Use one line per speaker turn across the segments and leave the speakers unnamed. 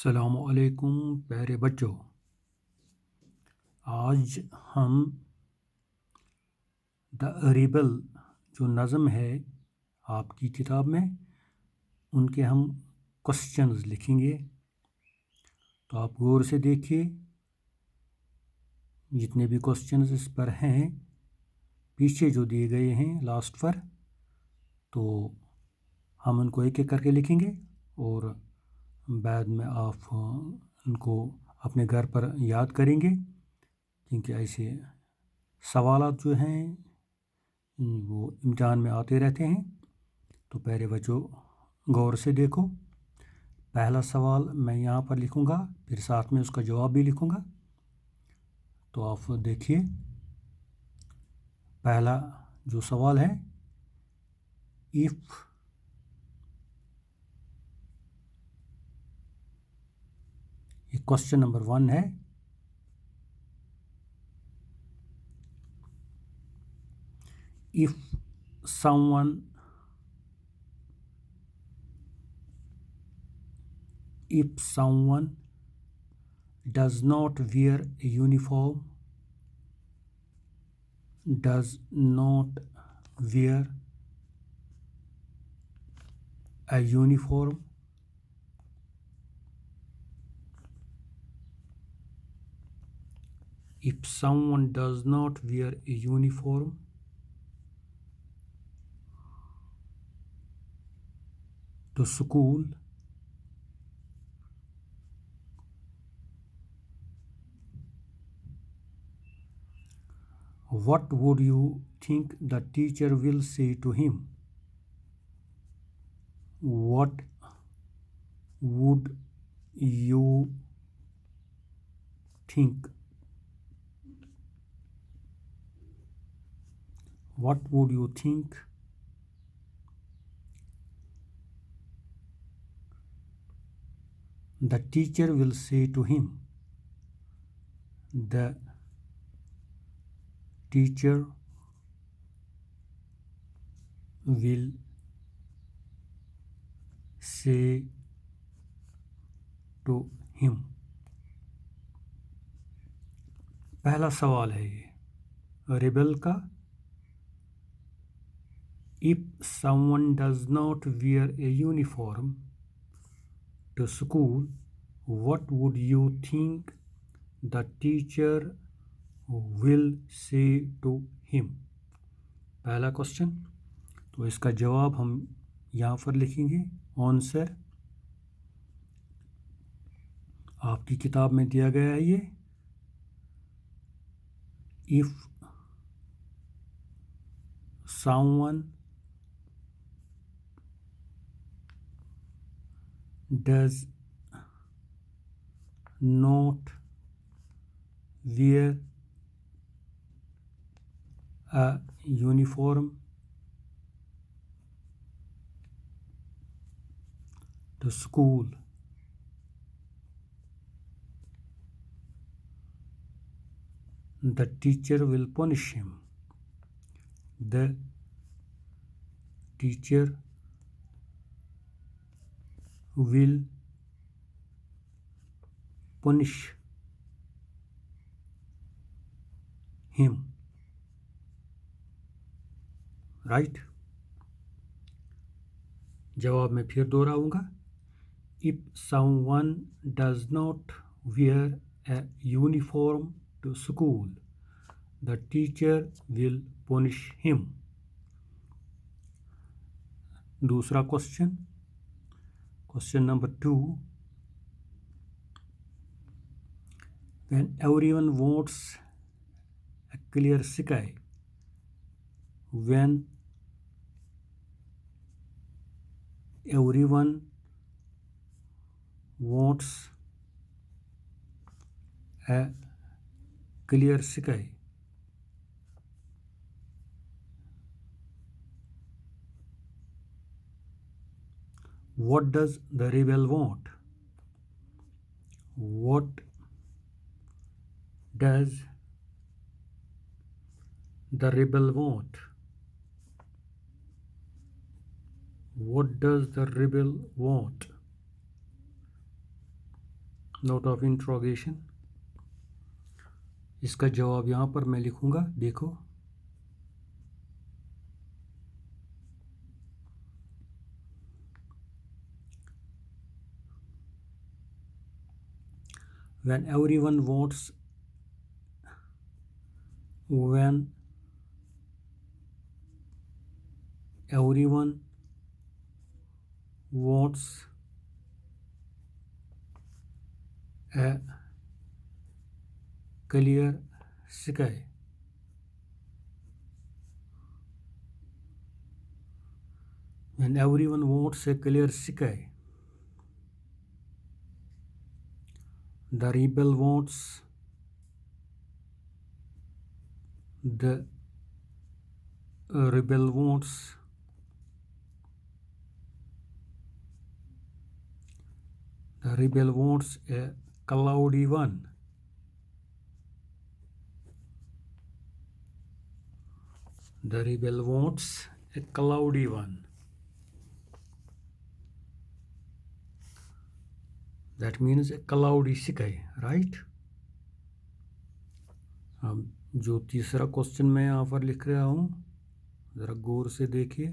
السلام علیکم پیارے بچوں، آج ہم دا ریبل جو نظم ہے آپ کی کتاب میں ان کے ہم کوسچنز لکھیں گے۔ تو آپ غور سے دیکھیے، جتنے بھی کوسچنز اس پر ہیں پیچھے جو دیے گئے ہیں لاسٹ پر، تو ہم ان کو ایک ایک کر کے لکھیں گے اور بعد میں آپ ان کو اپنے گھر پر یاد کریں گے، کیونکہ ایسے سوالات جو ہیں وہ امتحان میں آتے رہتے ہیں۔ تو پیارے بچوں غور سے دیکھو، پہلا سوال میں یہاں پر لکھوں گا، پھر ساتھ میں اس کا جواب بھی لکھوں گا۔ تو آپ دیکھیے، پہلا جو سوال ہے، ایف یہ کوسچن نمبر 1 ہے۔ If someone does not wear a uniform, if someone does not wear a uniform to school, what would you think the teacher will say to him? What would you think? What would you think the teacher will say to him? The teacher will say to him. پہلا سوال ہے یہ rebel کا۔ If someone does not wear a uniform to school, what would you think the teacher will say to him? پہلا question, تو اس کا جواب ہم یہاں پر لکھیں گے۔ آنسر آپ کی کتاب میں دیا گیا ہے یہ۔ If someone does not wear a uniform to school, the teacher will punish him. The teacher will punish him. Right? جواب میں پھر دوہراؤں گا۔ If someone does not wear a uniform to school, the teacher will punish him. دوسرا question number 2. When everyone wants a clear sky, when everyone wants a clear sky, what does the rebel want? What does the rebel want? What does the rebel want? Note of interrogation. इसका जवाब यहाँ पर मैं लिखूँगा, देखो। When everyone wants a clear sky, when everyone wants a clear sky, the rebel wants the rebel wants the rebel wants a cloudy one. The rebel wants a cloudy one. That means a cloudy sky, right? अब जो तीसरा question मैं यहाँ पर लिख रहा हूँ, ज़रा गौर से देखिए।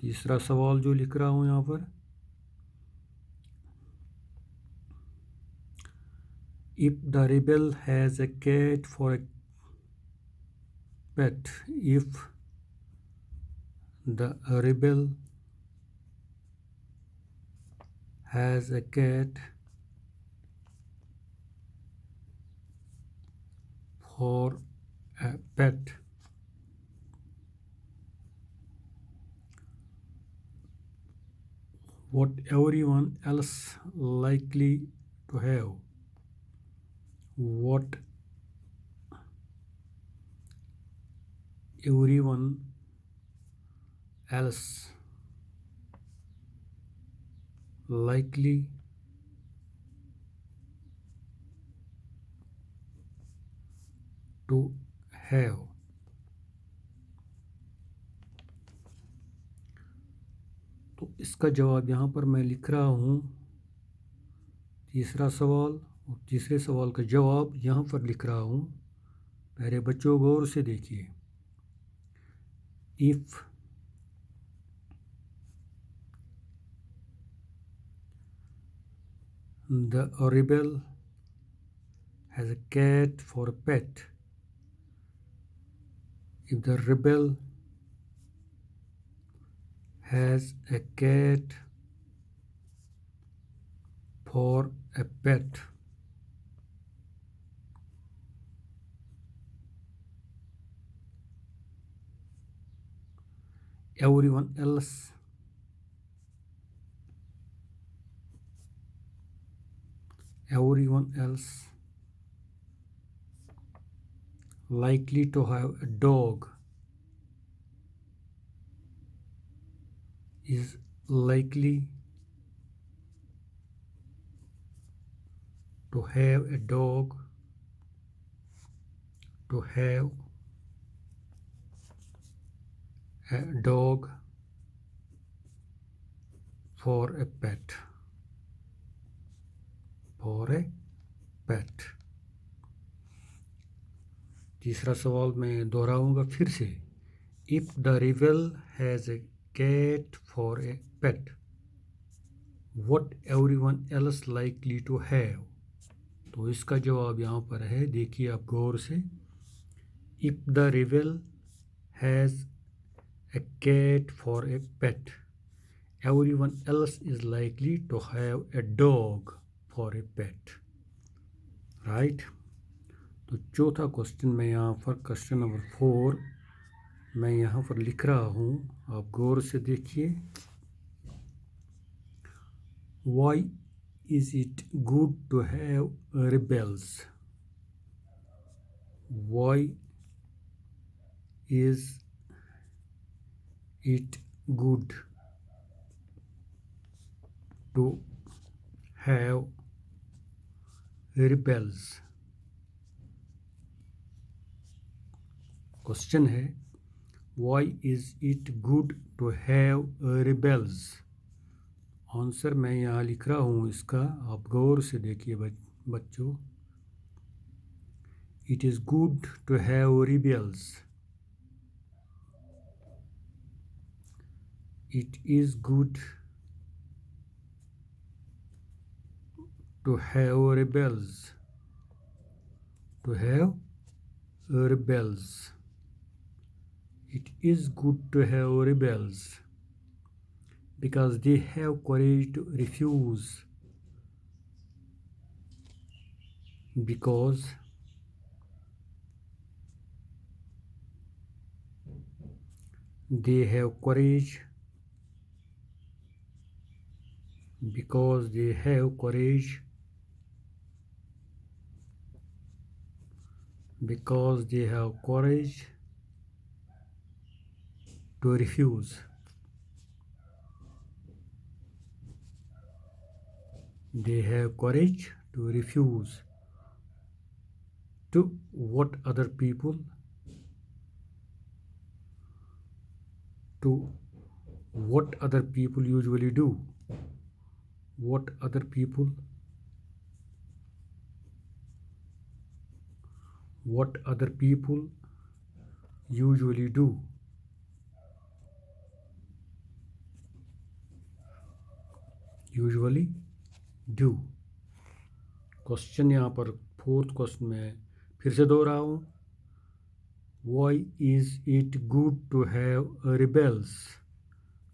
तीसरा सवाल जो लिख रहा हूँ यहाँ पर, if the rebel has a cat for a pet, if the rebel has a cat for a pet, what everyone else likely to have, what everyone else likely to have. तो इसका जवाब यहाँ पर मैं लिख रहा हूँ, तीसरा सवाल और तीसरे सवाल का जवाब यहाँ पर लिख रहा हूँ। प्यारे बच्चों गौर से देखिए। If the rebel has a cat for a pet, if the rebel has a cat for a pet, everyone else likely to have a dog is likely to have a dog for a pet. तीसरा सवाल मैं दोहराऊंगा फिर से। If the rebel has a cat for a pet, what everyone else likely to have? तो इसका जवाब यहाँ पर है, देखिए आप गौर से। If the rebel has a cat for a pet, everyone else is likely to have a dog for a pet, right? तो चौथा क्वेश्चन मैं यहाँ पर, क्वेश्चन नंबर 4 मैं यहाँ पर लिख रहा हूँ, आप गौर से देखिए। Why is it good to have rebels? Why is it good to have rebels? Question है, why is it good to have rebels? Answer मैं यहाँ लिख रहा हूँ इसका, आप गौर से देखिए बच्चों. It is good to have rebels. It is good to have rebels. To have rebels. It is good to have rebels because they have courage to refuse. Because they have courage. Because they have courage. Because they have courage to refuse. They have courage to refuse to what other people usually do. What other people usually do. Usually do. Question यहाँ पर 4th question में फिर से दोहरा हूँ. Why is it good to have rebels?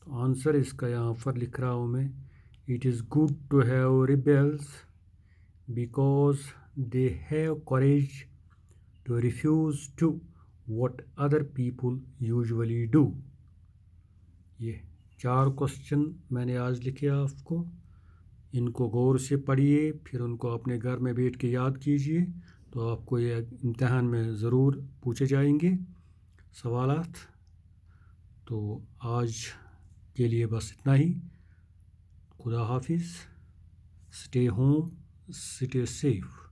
तो answer इसका यहाँ पर लिख रहा हूँ मैं. It is good to have rebels because they have courage to refuse to what other people usually do. ये 4 क्वेश्चन मैंने आज लिखे आपको. इनको गौर से पढ़िए, फिर उनको अपने घर में बैठ के याद कीजिए, तो आपको ये इम्तिहान में ज़रूर पूछे जाएंगे सवालात. तो आज के लिए बस इतना ही. खुदा हाफिज़. Stay home, stay safe.